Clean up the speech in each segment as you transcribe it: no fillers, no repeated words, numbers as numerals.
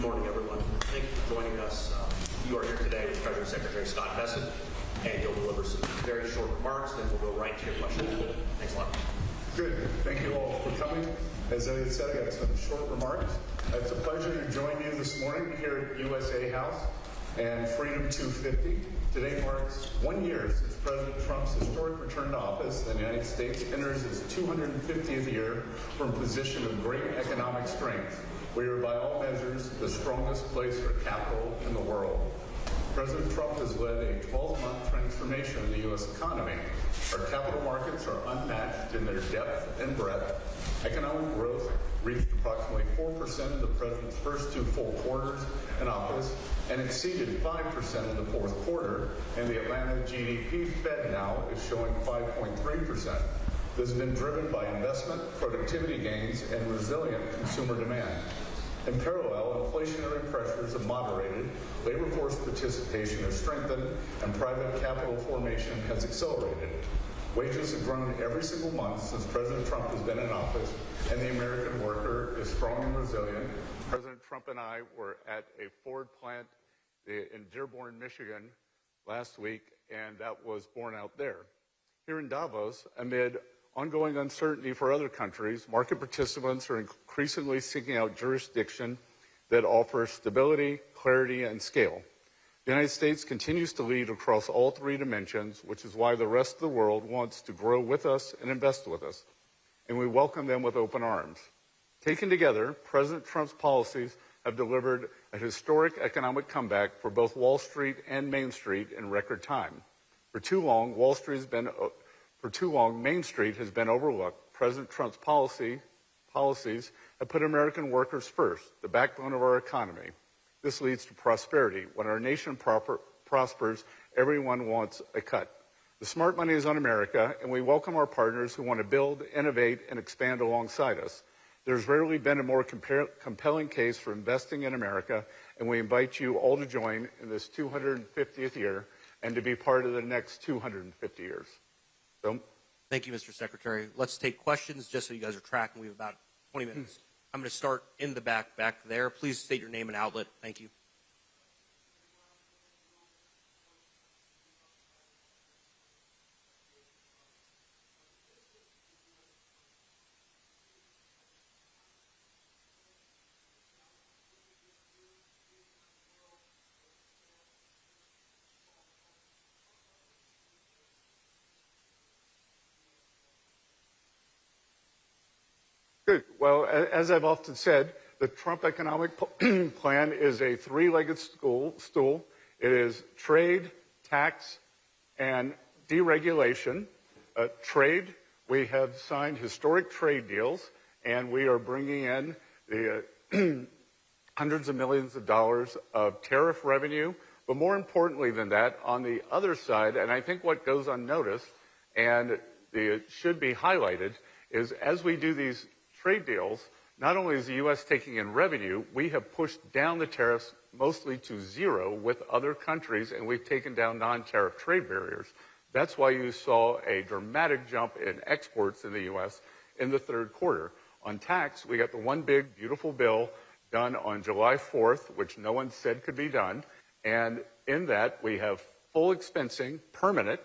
morning, everyone. Thank you for joining us. You are here today with Treasury Secretary Scott Bessent, and he'll deliver some very short remarks, then we'll go right to your questions. Thanks a lot. Good. Thank you all for coming. As Elliot said, I got some short remarks. It's a pleasure to join you this morning here at USA House and Freedom 250. Today marks 1 year since President Trump's historic return to office, and the United States enters its 250th year from a position of great economic strength. We are, by all measures, the strongest place for capital in the world. President Trump has led a 12-month transformation of the U.S. economy. Our capital markets are unmatched in their depth and breadth. Economic growth reached approximately 4% in the president's first 2 full quarters in office and exceeded 5% in the fourth quarter, and the Atlanta GDP Fed now is showing 5.3%. This has been driven by investment, productivity gains, and resilient consumer demand. In parallel, inflationary pressures have moderated, labor force participation has strengthened, and private capital formation has accelerated. Wages have grown every single month since President Trump has been in office, and the American worker is strong and resilient. President Trump and I were at a Ford plant in Dearborn, Michigan last week, and that was borne out there. Here in Davos, amid ongoing uncertainty for other countries, market participants are increasingly seeking out jurisdiction that offers stability, clarity, and scale. The United States continues to lead across all 3 dimensions, which is why the rest of the world wants to grow with us and invest with us, and we welcome them with open arms. Taken together, President Trump's policies have delivered a historic economic comeback for both Wall Street and Main Street in record time. For too long, Main Street has been overlooked. President Trump's policies have put American workers first, the backbone of our economy. This leads to prosperity. When our nation prospers, everyone wants a cut. The smart money is on America, and we welcome our partners who want to build, innovate, and expand alongside us. There's rarely been a more compelling case for investing in America, and we invite you all to join in this 250th year and to be part of the next 250 years. So, thank you, Mr. Secretary. Let's take questions just so you guys are tracking. We have about 20 minutes. I'm going to start in the back there. Please state your name and outlet. Thank you. Good. Well, as I've often said, the Trump economic plan is a 3-legged stool. It is trade, tax, and deregulation. Trade, we have signed historic trade deals, and we are bringing in the hundreds of millions of dollars of tariff revenue. But more importantly than that, on the other side, and I think what goes unnoticed and it should be highlighted, is as we do these trade deals, not only is the U.S. taking in revenue, we have pushed down the tariffs mostly to 0 with other countries, and we've taken down non-tariff trade barriers. That's why you saw a dramatic jump in exports in the U.S. in the 3rd quarter. On tax, we got the one big, beautiful bill done on July 4th, which no one said could be done. And in that, we have full expensing, permanent,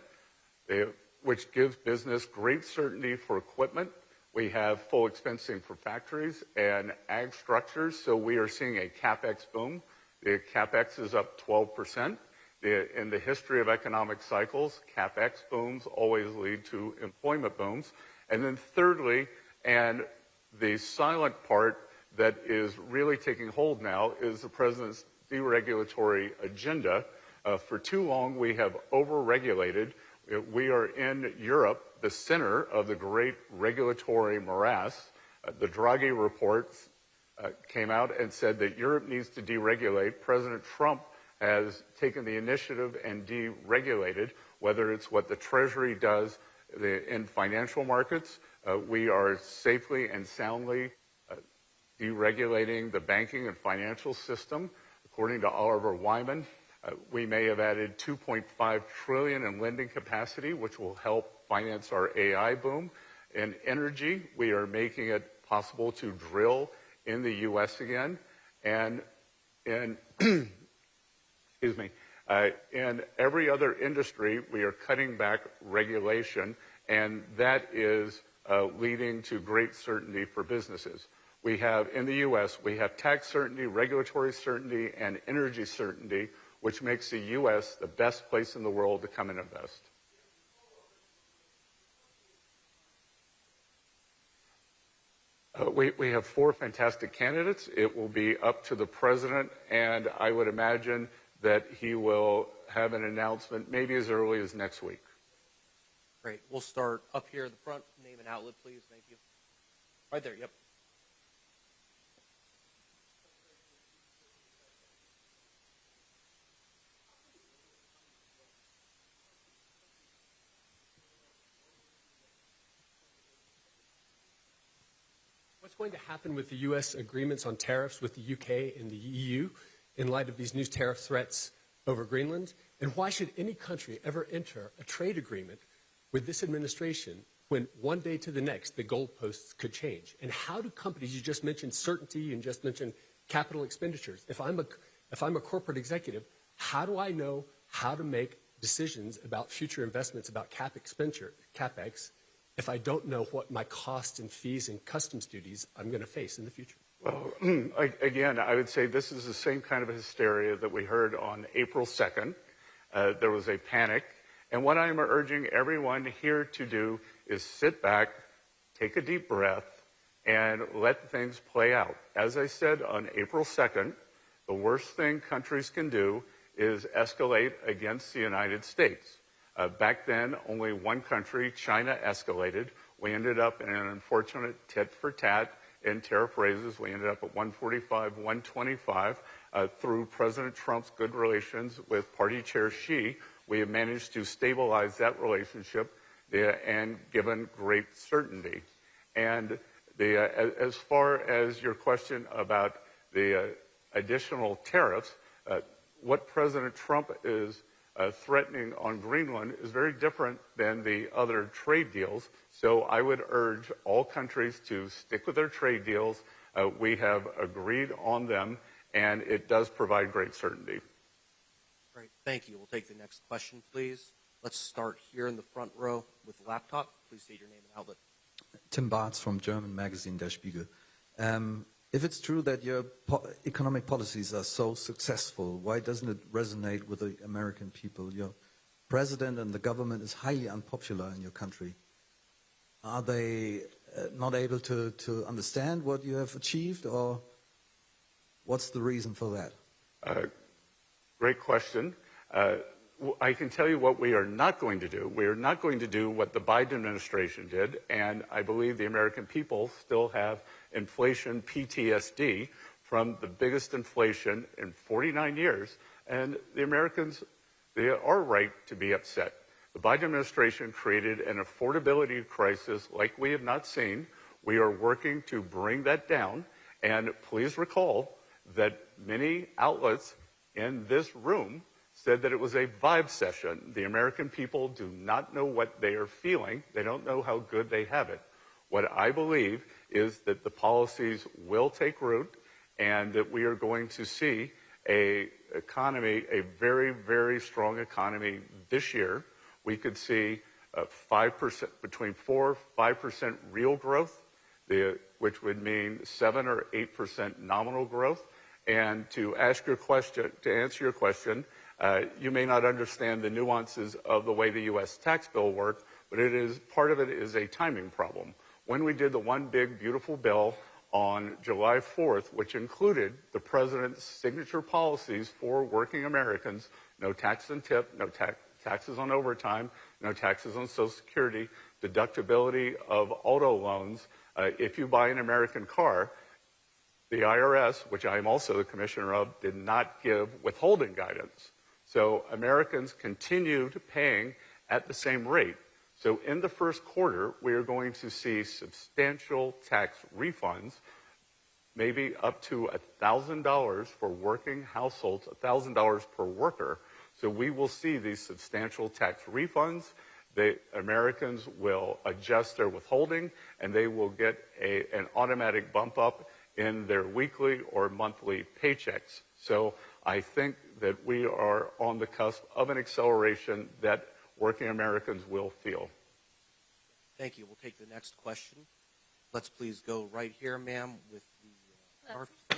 which gives business great certainty for equipment. We have full expensing for factories and ag structures, so we are seeing a CapEx boom. The CapEx is up 12%. In the history of economic cycles, CapEx booms always lead to employment booms. And then thirdly, and the silent part that is really taking hold now, is the president's deregulatory agenda. For too long, we have over-regulated. We are in Europe, the center of the great regulatory morass. The Draghi reports came out and said that Europe needs to deregulate. President Trump has taken the initiative and deregulated, whether it's what the Treasury does in financial markets. We are safely and soundly deregulating the banking and financial system. According to Oliver Wyman, we may have added $2.5 trillion in lending capacity, which will help finance our AI boom. In energy, we are making it possible to drill in the U.S. again. And in, excuse me, in every other industry, we are cutting back regulation, and that is leading to great certainty for businesses. We have, in the U.S., we have tax certainty, regulatory certainty, and energy certainty, which makes the U.S. the best place in the world to come and invest. We have 4 fantastic candidates. It will be up to the president, and I would imagine that he will have an announcement maybe as early as next week. Great. We'll start up here in the front. Name and outlet, please. Thank you. Right there, yep. What's going to happen with the U.S. agreements on tariffs with the U.K. and the EU in light of these new tariff threats over Greenland? And why should any country ever enter a trade agreement with this administration when one day to the next the goalposts could change? And how do companies, you just mentioned certainty and just mentioned capital expenditures. If I'm a corporate executive, how do I know how to make decisions about future investments, about CapEx, if I don't know what my costs and fees and customs duties I'm going to face in the future? Well, again, I would say this is the same kind of hysteria that we heard on April 2nd. There was a panic. And what I'm urging everyone here to do is sit back, take a deep breath, and let things play out. As I said on April 2nd, the worst thing countries can do is escalate against the United States. Back then, only one country, China, escalated. We ended up in an unfortunate tit-for-tat in tariff raises. We ended up at 145, 125. Through President Trump's good relations with Party Chair Xi, we have managed to stabilize that relationship and given great certainty. And as far as your question about the additional tariffs, what President Trump is threatening on Greenland is very different than the other trade deals. So I would urge all countries to stick with their trade deals. We have agreed on them, and it does provide great certainty. Great. Thank you. We'll take the next question, please. Let's start here in the front row with the laptop. Please state your name and outlet. Tim Bartz from German magazine Der Spiegel. If it's true that your economic policies are so successful, why doesn't it resonate with the American people? Your president and the government is highly unpopular in your country. Are they not able to understand what you have achieved, or what's the reason for that? Great question. I can tell you what we are not going to do. We are not going to do what the Biden administration did, and I believe the American people still have inflation PTSD from the biggest inflation in 49 years, and the Americans, they are right to be upset. The Biden administration created an affordability crisis like we have not seen. We are working to bring that down, and please recall that many outlets in this room said that it was a vibe session. The American people do not know what they are feeling. They don't know how good they have it. What I believe is that the policies will take root and that we are going to see a very, very strong economy this year. We could see 5%, between 4-5% real growth, which would mean 7 or 8% nominal growth. And to answer your question, you may not understand the nuances of the way the U.S. tax bill worked, but part of it is a timing problem. When we did the One Big Beautiful Bill on July 4th, which included the president's signature policies for working Americans, no tax on tip, no taxes on overtime, no taxes on Social Security, deductibility of auto loans. If you buy an American car, the IRS, which I am also the commissioner of, did not give withholding guidance. So Americans continued paying at the same rate. So in the first quarter, we are going to see substantial tax refunds, maybe up to $1,000 for working households, $1,000 per worker. So we will see these substantial tax refunds. The Americans will adjust their withholding, and they will get an automatic bump up in their weekly or monthly paychecks. So I think that we are on the cusp of an acceleration that working Americans will feel. Thank you. We'll take the next question. Let's please go right here, ma'am, with the